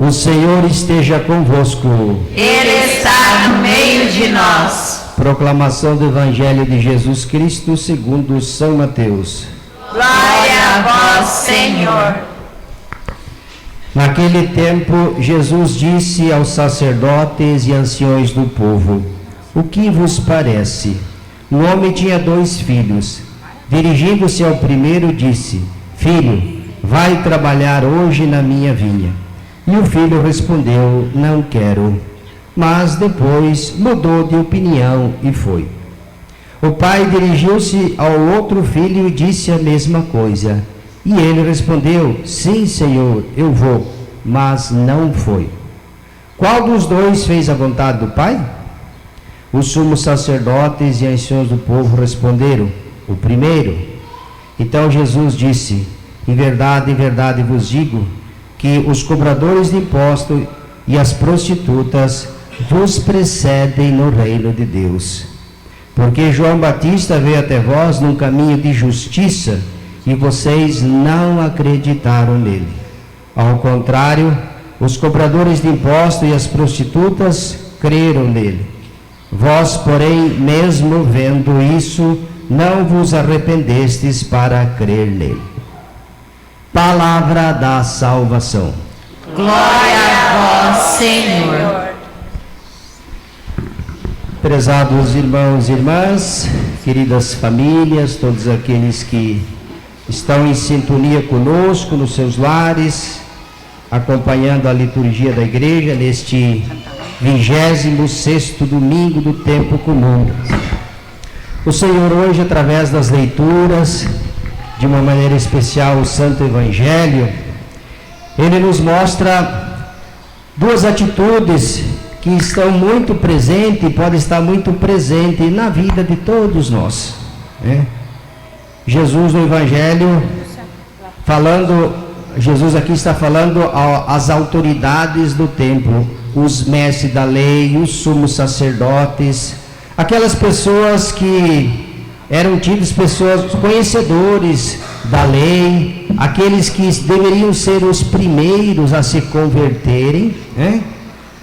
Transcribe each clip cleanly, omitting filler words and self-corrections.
O Senhor esteja convosco. Ele está no meio de nós. Proclamação do Evangelho de Jesus Cristo segundo São Mateus. Glória a vós, Senhor. Naquele tempo, Jesus disse aos sacerdotes e anciões do povo: O que vos parece? Um homem tinha 2 filhos. Dirigindo-se ao primeiro, disse: Filho, vai trabalhar hoje na minha vinha. E o filho respondeu: Não quero. Mas depois mudou de opinião e foi. O pai dirigiu-se ao outro filho e disse a mesma coisa. E ele respondeu: Sim, Senhor, eu vou. Mas não foi. Qual dos 2 fez a vontade do pai? Os sumos sacerdotes e anciãos do povo responderam: O primeiro. Então Jesus disse: em verdade vos digo, que os cobradores de impostos e as prostitutas vos precedem no reino de Deus. Porque João Batista veio até vós num caminho de justiça, e vocês não acreditaram nele. Ao contrário, os cobradores de impostos e as prostitutas creram nele. Vós, porém, mesmo vendo isso, não vos arrependestes para crer nele. Palavra da salvação. Glória a vós, Senhor. Prezados irmãos e irmãs, queridas famílias, todos aqueles que estão em sintonia conosco nos seus lares, acompanhando a liturgia da igreja neste 26º domingo do tempo comum. O Senhor hoje, através das leituras, de uma maneira especial o Santo Evangelho, Ele nos mostra 2 atitudes que estão muito presentes e podem estar muito presentes na vida de todos nós, né? Jesus no Evangelho, Jesus aqui está falando às autoridades do templo, os mestres da lei, os sumos sacerdotes, aquelas pessoas que eram tidos pessoas conhecedores da lei, aqueles que deveriam ser os primeiros a se converterem, né?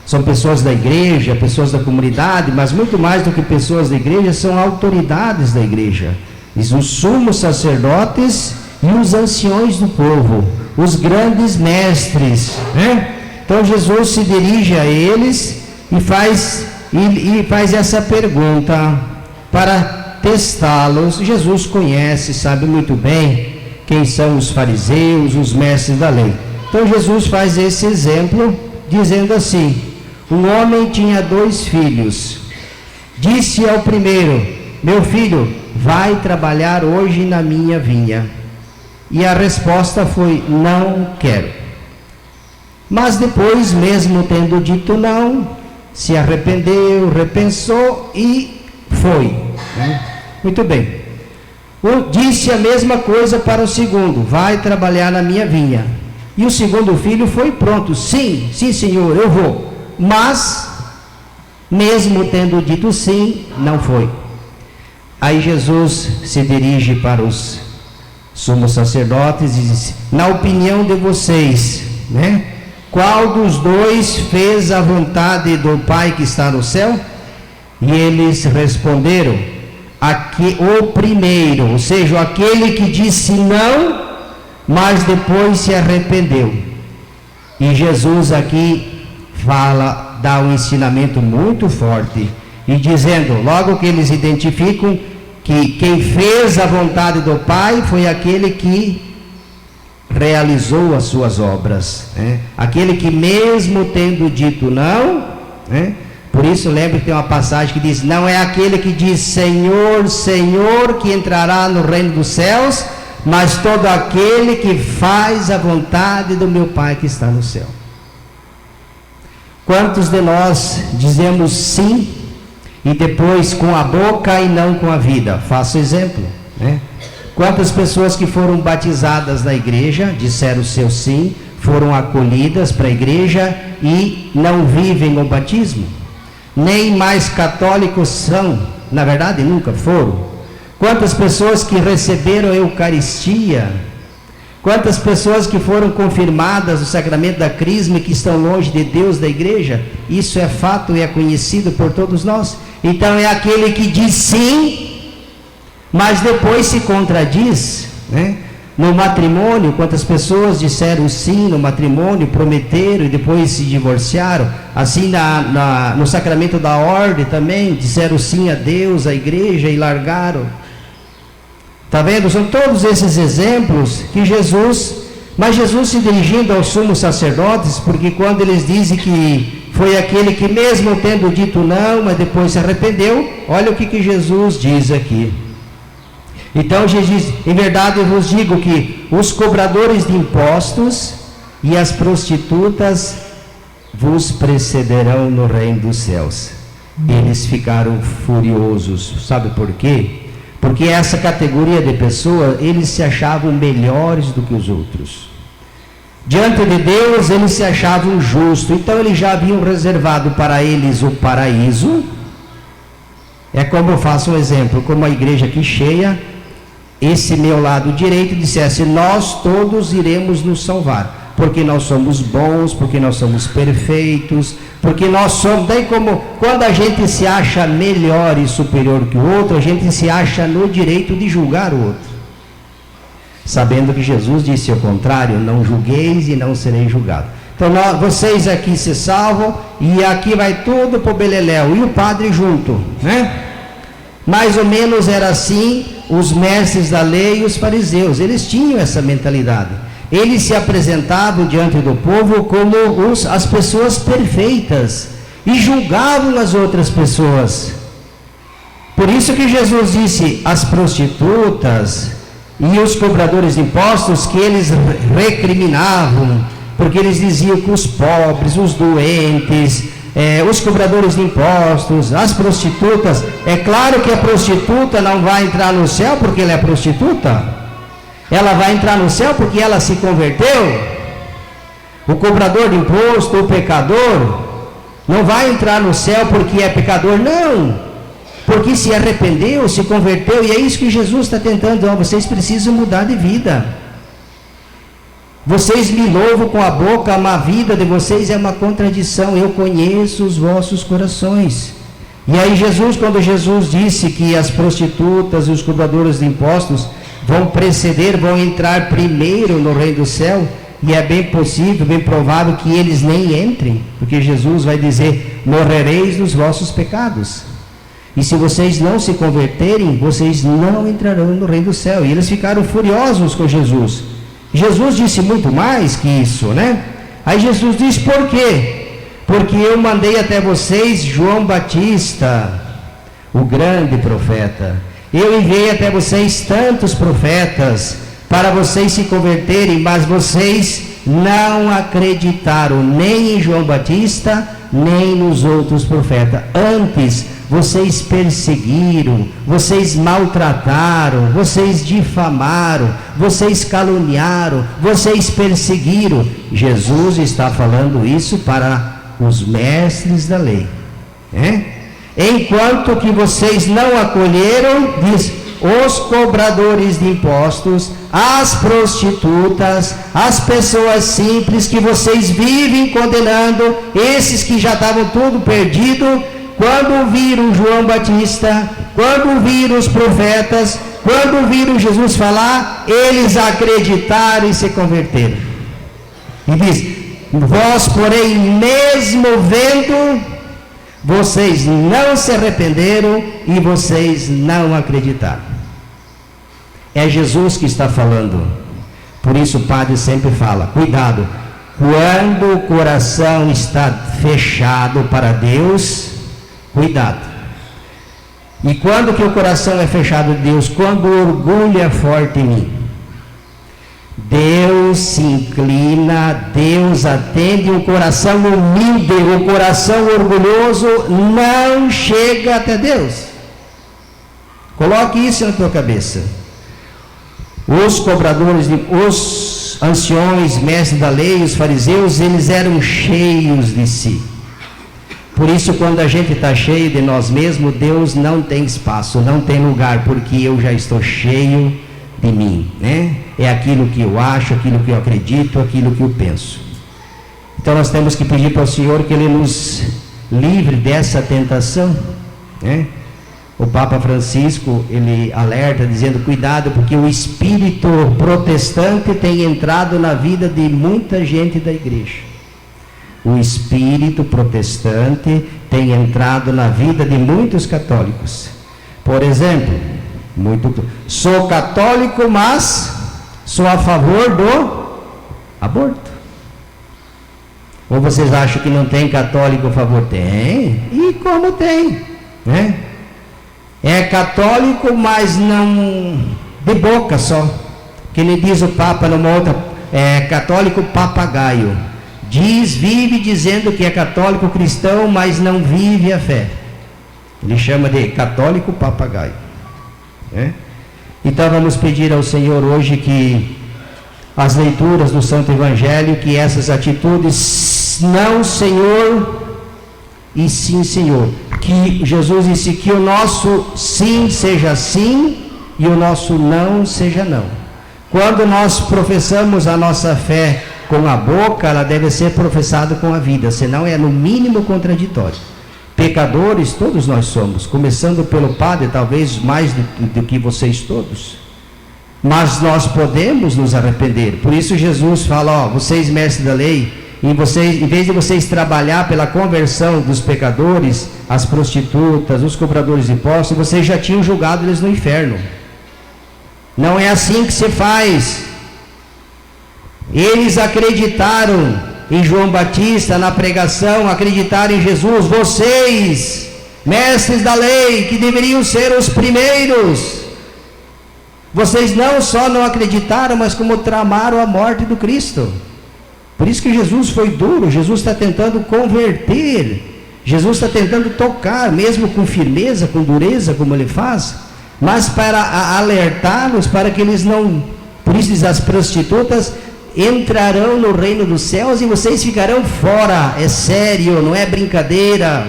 São pessoas da igreja, pessoas da comunidade, mas muito mais do que pessoas da igreja, são autoridades da igreja. Os sumos sacerdotes e os anciões do povo, os grandes mestres, né? Então Jesus se dirige a eles e faz essa pergunta para testá-los. Jesus conhece, sabe muito bem quem são os fariseus, os mestres da lei. Então Jesus faz esse exemplo dizendo assim: um homem tinha 2 filhos. Disse ao primeiro: meu filho, vai trabalhar hoje na minha vinha. E a resposta foi: não quero. Mas depois, mesmo tendo dito não, se arrependeu, repensou e foi, né? Muito bem. Disse a mesma coisa para o segundo: vai trabalhar na minha vinha. E o segundo filho foi pronto: sim, senhor, eu vou. Mas, mesmo tendo dito sim, não foi. Aí Jesus se dirige para os sumos sacerdotes e diz: na opinião de vocês, né, qual dos 2 fez a vontade do Pai que está no céu? E eles responderam: o primeiro, ou seja, aquele que disse não, mas depois se arrependeu. E Jesus aqui dá um ensinamento muito forte, e dizendo, logo que eles identificam que quem fez a vontade do Pai foi aquele que realizou as suas obras, né? Aquele que mesmo tendo dito não, né? Por isso lembre que tem uma passagem que diz: não é aquele que diz Senhor, Senhor que entrará no reino dos céus, mas todo aquele que faz a vontade do meu Pai que está no céu. Quantos de nós dizemos sim e depois com a boca e não com a vida? Faço exemplo, né? Quantas pessoas que foram batizadas na igreja, disseram o seu sim, foram acolhidas para a igreja e não vivem o batismo? Nem mais católicos são, na verdade nunca foram. Quantas pessoas que receberam a Eucaristia, Quantas pessoas que foram confirmadas no sacramento da crisma e que estão longe de Deus, da igreja? Isso é fato e é conhecido por todos nós. Então é aquele que diz sim, mas depois se contradiz, né? No matrimônio, quantas pessoas disseram sim no matrimônio, prometeram e depois se divorciaram? Assim no sacramento da ordem também, disseram sim a Deus, à igreja e largaram. Está vendo? São todos esses exemplos que mas Jesus se dirigindo aos sumos sacerdotes, porque quando eles dizem que foi aquele que mesmo tendo dito não, mas depois se arrependeu, olha o que Jesus diz aqui. Então Jesus diz, em verdade eu vos digo que os cobradores de impostos e as prostitutas vos precederão no reino dos céus. Eles ficaram furiosos, sabe por quê? Porque essa categoria de pessoas, eles se achavam melhores do que os outros. Diante de Deus, eles se achavam justos, então eles já haviam reservado para eles o paraíso. É como eu faço um exemplo, como a igreja aqui cheia, esse meu lado direito dissesse, nós todos iremos nos salvar, porque nós somos bons, porque nós somos perfeitos, porque nós somos, daí como, quando a gente se acha melhor e superior que o outro, a gente se acha no direito de julgar o outro, sabendo que Jesus disse ao contrário, não julgueis e não sereis julgados. Então vocês aqui se salvam, e aqui vai tudo para o beleléu, e o padre junto, né? Mais ou menos era assim, os mestres da lei e os fariseus, eles tinham essa mentalidade. Eles se apresentavam diante do povo como as pessoas perfeitas e julgavam as outras pessoas. Por isso que Jesus disse, as prostitutas e os cobradores de impostos, que eles recriminavam, porque eles diziam que os pobres, os doentes, os cobradores de impostos, as prostitutas, é claro que a prostituta não vai entrar no céu porque ela é prostituta, ela vai entrar no céu porque ela se converteu. O cobrador de imposto, o pecador, não vai entrar no céu porque é pecador, não, porque se arrependeu, se converteu, e é isso que Jesus está tentando, vocês precisam mudar de vida. Vocês me louvam com a boca, mas a vida de vocês é uma contradição. Eu conheço os vossos corações. E aí quando Jesus disse que as prostitutas e os cobradores de impostos vão entrar primeiro no reino do céu, e é bem possível, bem provável que eles nem entrem, porque Jesus vai dizer, morrereis nos vossos pecados. E se vocês não se converterem, vocês não entrarão no reino do céu. E eles ficaram furiosos com Jesus. Jesus disse muito mais que isso, né? Aí Jesus disse, por quê? Porque eu mandei até vocês João Batista, o grande profeta. Eu enviei até vocês tantos profetas para vocês se converterem, mas vocês não acreditaram nem em João Batista, nem nos outros profetas. Antes, vocês perseguiram, vocês maltrataram, vocês difamaram, vocês caluniaram, vocês perseguiram. Jesus está falando isso para os mestres da lei, né? Enquanto que vocês não acolheram, diz, os cobradores de impostos, as prostitutas, as pessoas simples que vocês vivem condenando, esses que já estavam tudo perdido, quando viram João Batista, quando viram os profetas, quando viram Jesus falar, eles acreditaram e se converteram. E diz, vós porém mesmo vendo, vocês não se arrependeram e vocês não acreditaram. É Jesus que está falando. Por isso o padre sempre fala, cuidado, quando o coração está fechado para Deus, cuidado. E quando que o coração é fechado de Deus? Quando o orgulho é forte em mim. Deus se inclina, Deus atende um coração humilde, o coração orgulhoso não chega até Deus. Coloque isso na tua cabeça. Os cobradores, os anciões, mestres da lei, os fariseus, eles eram cheios de si. Por isso, quando a gente está cheio de nós mesmos, Deus não tem espaço, não tem lugar, porque eu já estou cheio de mim, né? É aquilo que eu acho, aquilo que eu acredito, aquilo que eu penso. Então nós temos que pedir para o Senhor que Ele nos livre dessa tentação, né? O Papa Francisco, ele alerta dizendo, cuidado, porque o espírito protestante tem entrado na vida de muita gente da igreja. O espírito protestante tem entrado na vida de muitos católicos. Por exemplo, sou católico, mas sou a favor do aborto. Ou vocês acham que não tem católico a favor? Tem. E como tem, né? É católico, mas não de boca só. Que nem diz o Papa numa outra, católico papagaio. Vive dizendo que é católico cristão, mas não vive a fé. Ele chama de católico papagaio, né? Então vamos pedir ao Senhor hoje que as leituras do Santo Evangelho, que essas atitudes, não Senhor e sim Senhor, que Jesus disse que o nosso sim seja sim e o nosso não seja não. Quando nós professamos a nossa fé com a boca, ela deve ser professada com a vida, senão é no mínimo contraditório. Pecadores todos nós somos, começando pelo Padre, talvez mais do que vocês todos, mas nós podemos nos arrepender. Por isso Jesus fala, vocês mestres da lei, em vez de vocês trabalhar pela conversão dos pecadores, as prostitutas, os cobradores de impostos, vocês já tinham julgado eles no inferno. Não é assim que se faz. Eles acreditaram em João Batista, na pregação, acreditaram em Jesus. Vocês, mestres da lei, que deveriam ser os primeiros, vocês não só não acreditaram, mas como tramaram a morte do Cristo. Por isso que Jesus foi duro. Jesus está tentando converter, Jesus está tentando tocar, mesmo com firmeza, com dureza, como ele faz, mas para alertá-los, para que eles não, por isso diz, as prostitutas entrarão no reino dos céus e vocês ficarão fora. É sério, não é brincadeira.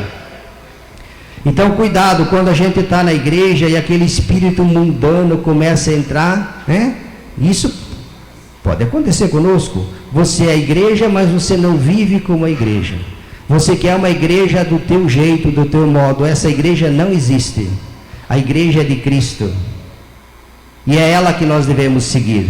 Então cuidado quando a gente está na igreja e aquele espírito mundano começa a entrar, né? Isso pode acontecer conosco. Você é a igreja, mas você não vive como a igreja. Você quer uma igreja do teu jeito, do teu modo. Essa igreja não existe. A igreja é de Cristo, e é ela que nós devemos seguir.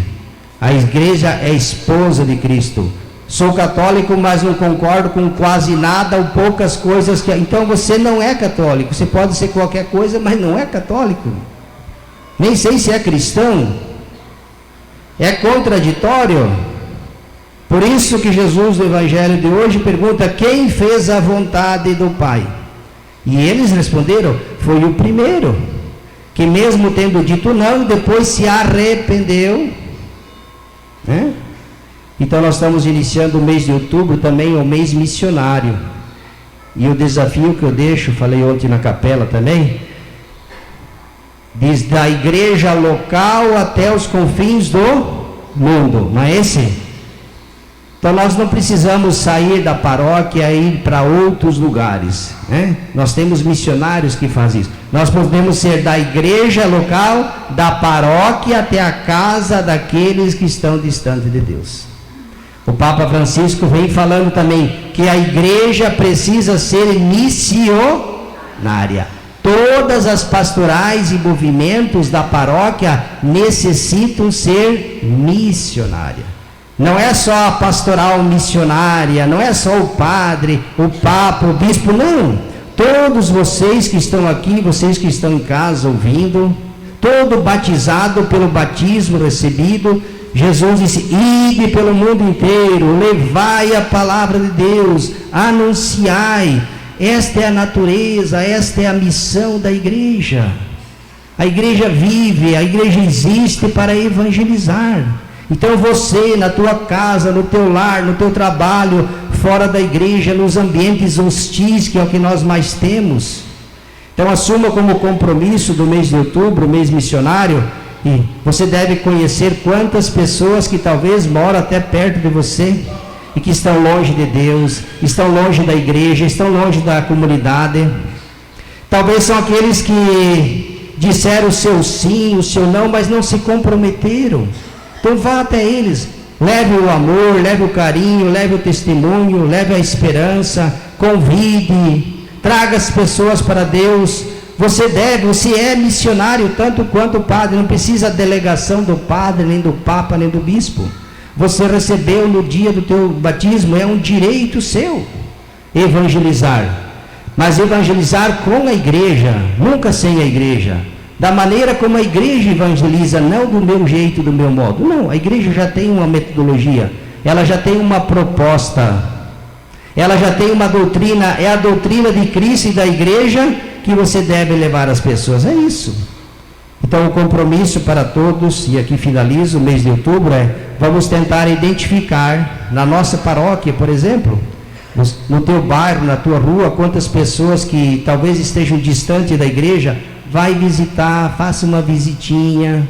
A igreja é a esposa de Cristo. Sou católico, mas não concordo com quase nada ou poucas coisas que... Então você não é católico. Você pode ser qualquer coisa, mas não é católico. Nem sei se é cristão. É contraditório. Por isso que Jesus, no Evangelho de hoje, pergunta: quem fez a vontade do Pai? E eles responderam: foi o primeiro, que mesmo tendo dito não, depois se arrependeu, né? Então nós estamos iniciando o mês de outubro, também o mês missionário, e o desafio que eu deixo, falei ontem na capela também, diz da igreja local até os confins do mundo, não é esse? Então nós não precisamos sair da paróquia e ir para outros lugares, né? Nós temos missionários que fazem isso. Nós podemos ser da igreja local, da paróquia até a casa daqueles que estão distantes de Deus. O Papa Francisco vem falando também que a igreja precisa ser missionária. Todas as pastorais e movimentos da paróquia necessitam ser missionárias. Não é só a pastoral missionária, não é só o padre, o papa, o bispo, não. Todos vocês que estão aqui, vocês que estão em casa ouvindo, todo batizado pelo batismo recebido, Jesus disse: ide pelo mundo inteiro, levai a palavra de Deus, anunciai. Esta é a natureza, esta é a missão da igreja. A igreja vive, a igreja existe para evangelizar. Então você, na tua casa, no teu lar, no teu trabalho, fora da igreja, nos ambientes hostis, que é o que nós mais temos, então assuma como compromisso do mês de outubro, o mês missionário, e você deve conhecer quantas pessoas que talvez moram até perto de você, e que estão longe de Deus, estão longe da igreja, estão longe da comunidade. Talvez são aqueles que disseram o seu sim, o seu não, mas não se comprometeram. Então vá até eles, leve o amor, leve o carinho, leve o testemunho, leve a esperança, convide, traga as pessoas para Deus. Você é missionário tanto quanto o padre, não precisa delegação do padre, nem do papa, nem do bispo. Você recebeu no dia do teu batismo, é um direito seu evangelizar, mas evangelizar com a igreja, nunca sem a igreja, da maneira como a igreja evangeliza, não do meu jeito, do meu modo. Não, a igreja já tem uma metodologia, ela já tem uma proposta, ela já tem uma doutrina, é a doutrina de Cristo e da igreja que você deve levar às pessoas, é isso. Então o compromisso para todos, e aqui finalizo o mês de outubro, vamos tentar identificar na nossa paróquia, por exemplo, no teu bairro, na tua rua, quantas pessoas que talvez estejam distantes da igreja, vai visitar, faça uma visitinha,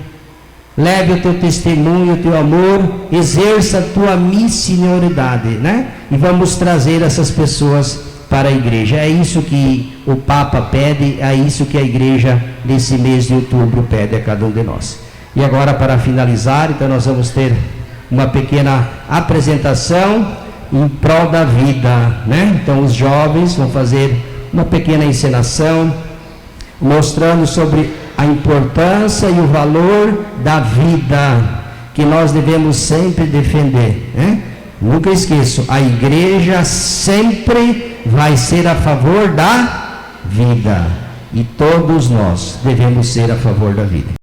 leve o teu testemunho, o teu amor, exerça a tua missionaridade, né? E vamos trazer essas pessoas para a igreja. É isso que o Papa pede, é isso que a igreja nesse mês de outubro pede a cada um de nós. E agora, para finalizar, então nós vamos ter uma pequena apresentação em prol da vida, né? Então os jovens vão fazer uma pequena encenação mostrando sobre a importância e o valor da vida que nós devemos sempre defender, né? Nunca esqueço, a igreja sempre vai ser a favor da vida, e todos nós devemos ser a favor da vida.